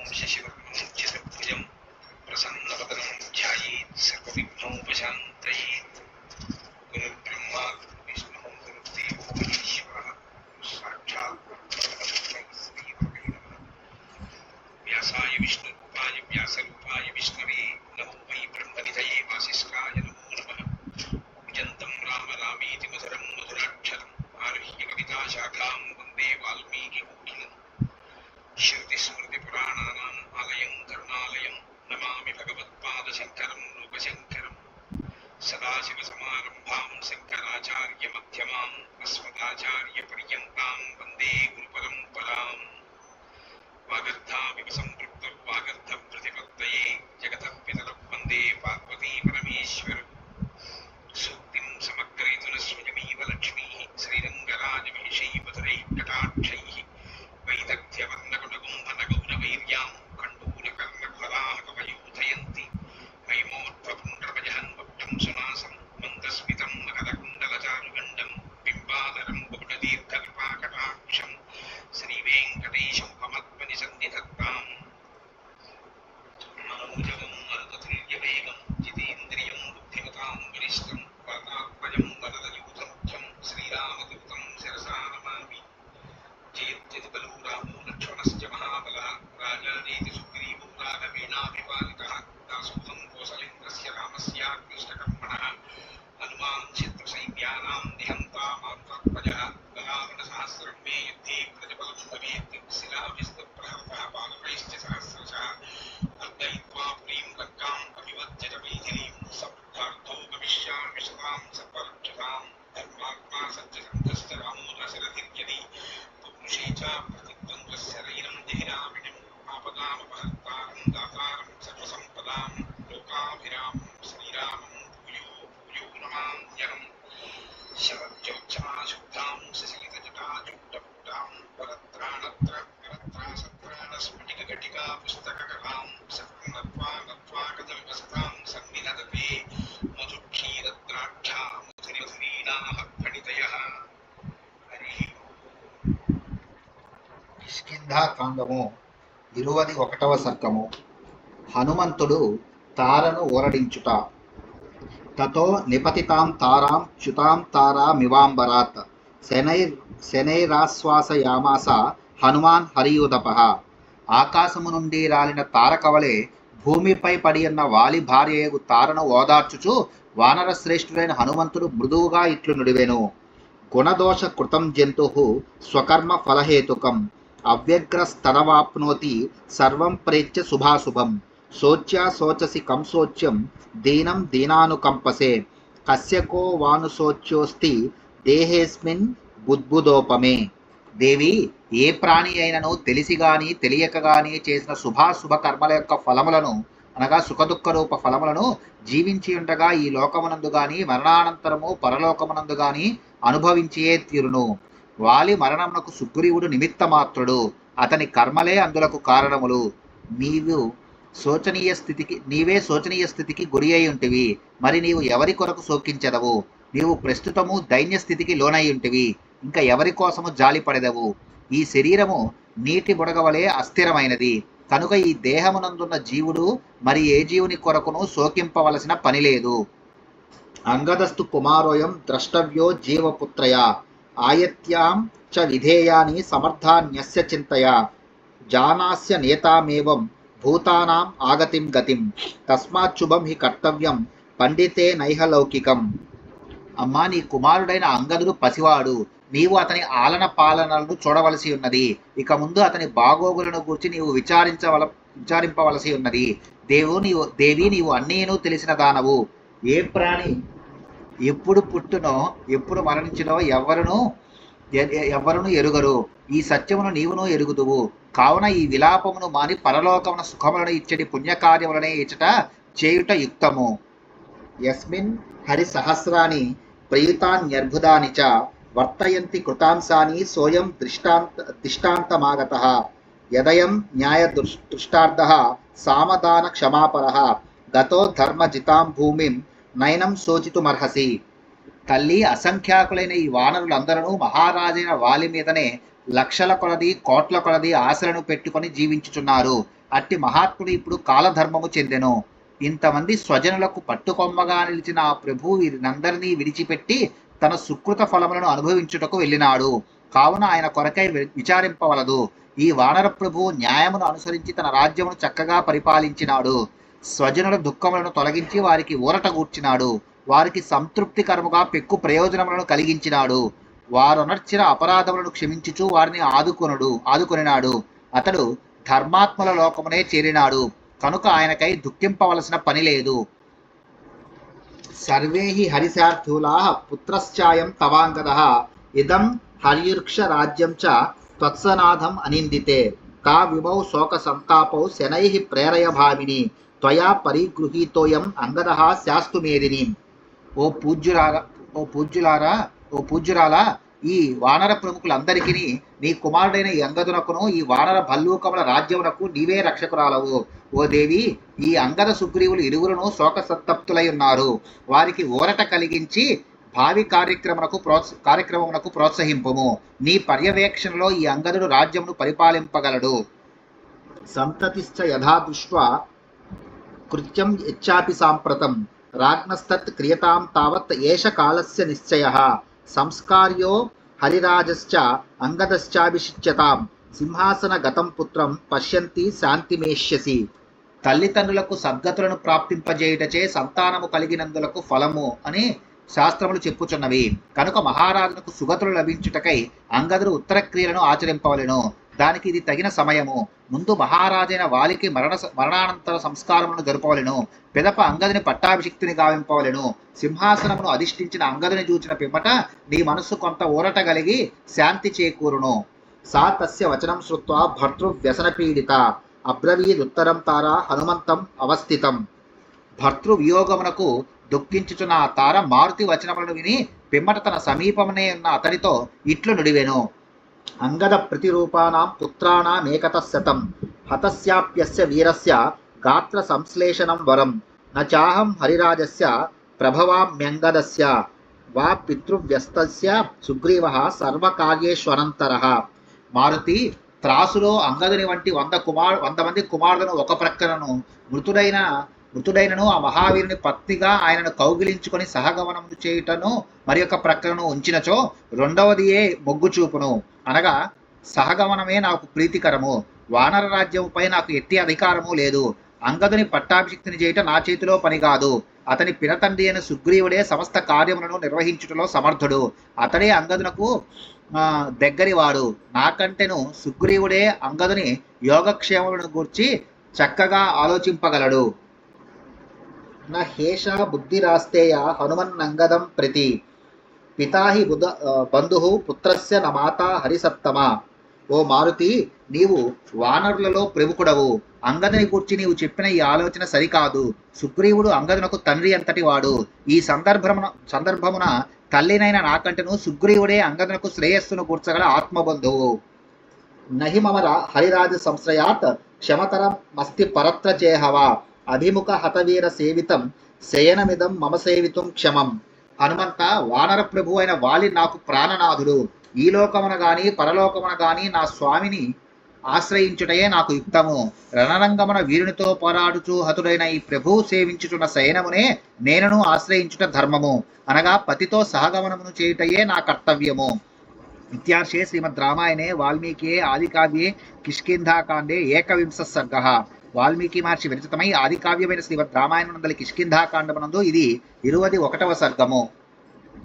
శశివర్ణం చతుర్భుజం ప్రసన్నవదనం ధ్యాయేత్ సర్వవిఘ్నోపశాంతయేత్. గురుర్బ్రహ్మా గురుర్విష్ణుః గురుర్దేవో మహేశ్వరः సాక్షాత్ పరబ్రహ్మ శ్రీగురవే నమః. వ్యాసాయ విష్ణురూపాయ వ్యాసరూపాయ విష్ణవే నమో వై బ్రహ్మనిధయే వాసిష్ఠాయ నమో నమః. కూజంతం రామ రామేతి మధురం మధురాక్షరం ఆరుహ్య కవితాశాఖాం వందే వాల్మీకికోకిలం. శృతిస్మృతిపురాణానాం ఆలయం కరుణాలయం నమామి భగవత్పాదశంకరం లోకశంకరం. సదాశివసమారంభాం శంకరాచార్యమధ్యమాం అస్మదాచార్యపర్యంతాం వందే గురుపరంపరాం. వాగర్ధావివ సంపృక్తౌ వాగర్ధప్రతిపత్తయే జగతః పితరౌ వందే పార్వతీ పరమేశ్వరౌ. సూక్తిం సమగ్రయతున స్వయమేవ లక్ష్మీః శ్రీరంగరాజమహిషీ మధురైః కటాక్షైః వైదగ్ధ్యవర్ణకుటగుంభనగౌరవైర్యాం కండూలకర్ణఫలాः కవయోధయంతి. హైమోర్ధ్వపుండ్రమజహన్ వక్టం సునాసం మందస్మితం మకరకుండలచారుగండం బింబాధరం బహుళదీర్ఘకృపాకటాక్షం శ్రీవేంకటేశముపమత్మని సన్నిధత్తాం. మనోజవం మరుతతుల్యవేగం జితేంద్రియం బుద్ధిమతాం వరిష్టం వాతాత్మజం వరదయూతముఖ్యం శ్రీరామదూతం శిరసా నమామి. జయత్యతి బలో రామో లక్ష్మణశ్చ మహాబలః రాజానేతి సుగ్రీవో రాఘవేణాభిపాలితః దాసోహం కోసలేంద్రస్య రామస్యాగ్నిష్టకర్మణः హనుమాన్ శత్రుసైన్యానాం నిహంతా మారుతాత్మజः బలావనసహస్రం మే యుద్ధే ప్రజబలం భవేత్ శిలాభిస్తప్రహర్తः పాదపైశ్చ సహస్రశः అర్దయిత్వా పురీం లంకాం అభివజ్యత మైథిలీం సబుద్ధార్థో గమిష్యామి శతాం సపరక్షతాం. ధర్మాత్మా సత్యసంధశ్చ రామో దశరథిర్యది పురుషే చ ప్రతిద్వంద్వస్య రైనం జహిరామిణిం ఆపదామపహర్తారం దాతారం సర్వసంపదాం లోకాభిరామం శ్రీరామం భూయో భూయో నమామ్యహం. శరజ్యోత్సమాశుద్ధాం శశిలితజటాజూటపుటాం పరత్రాణత్రాసత్రాణస్ఫటికఘటికా పుస్తకకలాం సకం నత్వా నత్వా కదల్వసతాం సన్నిధదతే మధుక్షీరద్రాక్షా మధురిమధురీణాః ఫణితయః. హరి కిష్కింధాకాండము 21వ సర్గము. హనుమంతుడు తారను ఊరడించుట. తతో నిపతితాం తారాం చ్యుతాం తారామివాంబరాత్ శనైరాశ్వాసయామాస హనుమాన్ హరియుదపః. ఆకాశము నుండి రాలిన తారకవలే భూమిపై పడి ఉన్న వాలి భార్యయగు తారను ఓదార్చుచు వానర శ్రేష్ఠుడైన హనుమంతుడు మృదువుగా ఇట్లు నుడివెను. గుణదోష కృతం జంతు స్వకర్మ ఫలహేతుకం అవ్యగ్రస్తనవాప్నోతి సర్వం ప్రేత్య శుభాశుభం. శోచ్యా శోచసి కంశోచ్యం దీనం దీనానుకంపసే కస్యకో వానుశోచ్యోస్తి దేహేస్మిన్ బుద్బుదోపమే. దేవి, ఏ ప్రాణి అయినను తెలిసి గాని తెలియక గాని చేసిన శుభాశుభ కర్మల యొక్క ఫలములను అనగా సుఖదుఖ రూప ఫలములను జీవించి ఉండగా ఈ లోకమునందు గాని మరణానంతరము పరలోకమునందు గాని అనుభవించియే తీరును. వాలి మరణమునకు సుగ్రీవుడు నిమిత్త మాత్రుడు, అతని కర్మలే అందులకు కారణములు. నీవే శోచనీయ స్థితికి గురి అయి ఉంటివి. మరి నీవు ఎవరి కొరకు శోకించెదవు? నీవు ప్రస్తుతము దైన్య స్థితికి లోనై ఉంటివి, ఇంకా ఎవరి కోసము జాలిపడెదవు? ఈ శరీరము నీటి బుడగవలే అస్థిరమైనది కనుక ఈ దేహమునందున్న జీవుడు మరి ఏ జీవుని కొరకును శోకింపవలసిన పని లేదు. అంగదస్తు కుమారోయం ద్రష్టవ్యో జీవపుత్రయా ఆయత్యాం చ విధేయాని సమర్థాన్యస్య చింతయా జానాస్య నేతామేవం భూతానాం ఆగతిం గతిం తస్మాచ్చుభం హి కర్తవ్యం పండితే నైహలౌకికం. అమ్మా, నీ కుమారుడైన అంగదుడు పసివాడు, నీవు అతని ఆలన పాలనలను చూడవలసి ఉన్నది. ఇక ముందు అతని బాగోగులను గురించి నీవు విచారింపవలసి ఉన్నది. దేవి, నీవు అన్నీను తెలిసిన దానవు. ఏ ప్రాణి ఎప్పుడు పుట్టునో ఎప్పుడు మరణించినో ఎవ్వరును ఎరుగరు. ఈ సత్యమును నీవును ఎరుగుదువు. కావున ఈ విలాపమును మాని పరలోకమున సుఖములను ఇచ్చటి పుణ్యకార్యములనే ఇచ్చట చేయుట యుక్తము. యస్మిన్ హరి సహస్రాని ప్రయుతాన్యర్బుదాని చ వర్తయంతి కృతాంశాని సోయం దృష్టాంతమాగతః యదయం న్యాయ దృష్టార్థః సామదాన క్షమాపరః గతో ధర్మ జితాం భూమిం నయనం శోచితుమర్హసి. తల్లి, అసంఖ్యాకులైన ఈ వానరులందరూ మహారాజైన వాలి మీదనే లక్షల కొలది కోట్ల కొలది ఆశలను పెట్టుకొని జీవించుచున్నారు. అట్టి మహాత్ముడు ఇప్పుడు కాలధర్మము చెందెను. ఇంతమంది స్వజనులకు పట్టుకొమ్మగా నిలిచిన ఆ ప్రభువు వీరినందరినీ విడిచిపెట్టి తన సుకృత ఫలములను అనుభవించుటకు వెళ్ళినాడు. కావున ఆయన కొరకై విచారింపవలదు. ఈ వానర ప్రభువు న్యాయమును అనుసరించి తన రాజ్యమును చక్కగా పరిపాలించినాడు. స్వజనుల దుఃఖములను తొలగించి వారికి ఊరట గూర్చినాడు. వారికి సంతృప్తికరముగా పెక్కు ప్రయోజనములను కలిగించినాడు. వారొనర్చిన అపరాధములను క్షమించుచు వారిని ఆదుకొనినాడు. అతడు ధర్మాత్మల లోకమునే చేరినాడు కనుక ఆయనకై దుఃఖింపవలసిన పని లేదు. సర్వే హి హరిశార్థూలా పుత్రశ్చాయం తవాంగద ఇదం హర్యుర్క్ష రాజ్యం చ త్వత్సనాథం అనిందితే తా విమౌ శోక సంతాపౌ శనైః ప్రేరయ భామిని త్వయా పరిగృహీతోయం అంగదః శాస్తు మేదిని. ఓ పూజ్యురాలా, ఈ వానర ప్రముఖులందరికీ నీ కుమారుడైన ఈ అంగదునకును ఈ వానర భల్లూకముల రాజ్యమునకు నీవే రక్షకురాలవు. ఓ దేవి, ఈ అంగద సుగ్రీవులు ఇరువురును శోక సంతప్తులై ఉన్నారు. వారికి ఊరట కలిగించి భావి కార్యక్రమమునకు ప్రోత్సహింపుము. నీ పర్యవేక్షణలో ఈ అంగదుడు రాజ్యమును పరిపాలింపగలడు. సంతతిశ్చ యథా దృష్ట్వా కృత్యం యచ్చాపి సాంప్రతం రాజ్ఞస్తత్ క్రియతాం తావత్ ఏష కాలస్య నిశ్చయః సంస్కార్యో హరిరాజశ్చ అంగదశ్చాభిషిచ్యతాం సింహాసన గతం పుత్రం పశ్యంతి శాంతిమేష్యసి. తల్లిదండ్రులకు సద్గతులను ప్రాప్తింపజేయుటచే సంతానము కలిగినందులకు ఫలము అని శాస్త్రములు చెప్పుచున్నవి. కనుక మహారాజునకు సుగతులు లభించుటకై అంగదుడు ఉత్తర క్రియలను ఆచరింపవలెను. దానికి ఇది తగిన సమయము. ముందు మహారాజైన వాలికి మరణానంతర సంస్కారములను జరుపవలెను. పిదప అంగదుని పట్టాభిషిక్తుని గావింపవలెను. సింహాసనమును అధిష్ఠించిన అంగదుని చూచిన పిమ్మట నీ మనస్సు కొంత ఊరట కలిగి శాంతి చేకూరును. సా తస్య వచనం శ్రుత్వా భర్తృవ్యసనపీడిత అబ్రవీదుత్తరం తారా హనుమంతం అవస్థితం. భర్తృవియోగమునకు దుఃఖించుచున్న ఆ తార మారుతి వచనములను విని పిమ్మట తన సమీపమునే ఉన్న అతనితో ఇట్లు నుడివెను. అంగద ప్రతిరూపానాం పుత్రాణామేకత శతం హతస్యాప్యస్య వీరస్య గాత్ర సంశ్లేషణం వరం నచాహం హరిరాజస్య ప్రభవామ్యంగదస్య వా పితృవ్యస్తస్య సుగ్రీవః సర్వకార్యేష్వనంతరః. మారుతి, త్రాసులో అంగదుని వంటి 100 మంది కుమారులను ఒక ప్రక్కనను మృతుడైనను ఆ మహావీరుని పత్నిగా ఆయనను కౌగిలించుకొని సహగమనము చేయుటను మరి యొక్క ప్రక్కనను ఉంచినచో రెండవదియే మొగ్గు చూపును. అనగా సహగమనమే నాకు ప్రీతికరము. వానర రాజ్యముపై నాకు ఎట్టి అధికారము లేదు. అంగదుని పట్టాభిషిక్తిని చేయుట నా చేతిలో పని కాదు. అతని పినతండ్రి అయిన సుగ్రీవుడే సమస్త కార్యములను నిర్వహించుటలో సమర్థుడు. అతడే అంగదునకు దగ్గరివాడు. నాకంటేను సుగ్రీవుడే అంగదుని యోగక్షేమములను గూర్చి చక్కగా ఆలోచింపగలడు. నేషా బుద్ధిరాస్తేయ హనుమన్నంగదం ప్రతి పితాహి బంధు పుత్రస్య న మాతా హరిసత్తమ. ఓ మారుతి, నీవు వానరులలో ప్రముఖుడవు. అంగదుని గూర్చి నీవు చెప్పిన ఈ ఆలోచన సరికాదు. సుగ్రీవుడు అంగదునకు తండ్రి అంతటి వాడు. ఈ సందర్భమున తల్లినైన నాకంటను సుగ్రీవుడే అంగదునకు శ్రేయస్సును కూర్చగల ఆత్మబంధువు. నహి మమ హరిరాజ సంశ్రయాత్ క్షమతరం మస్తి పరత్ర చేహవా అభిముఖ హతవీర సేవితం శయనమిదం మమ సేవితం క్షమం. హనుమంత, వానర ప్రభు అయిన వాలి నాకు ప్రాణనాథుడు. ఈ లోకమున గాని పరలోకమున గాని నా స్వామిని ఆశ్రయించుటయే నాకు యుక్తము. రణరంగమున వీరునితో పోరాడుచు హతుడైన ఈ ప్రభువు సేవించుచున్న శయనమునే నేనును ఆశ్రయించుట ధర్మము. అనగా పతితో సహగమనమును చేయుటయే నా కర్తవ్యము. ఇత్యార్షే శ్రీమద్ రామాయణే వాల్మీకియే ఆదికావ్యే కిష్కింధాకాండే 21 సర్గః. వాల్మీకి మహర్షి విరచితమై ఆదికావ్యమైన శ్రీమద్ రామాయణం నందలి కిష్కింధాకాండమునందు ఇది 21వ సర్గము.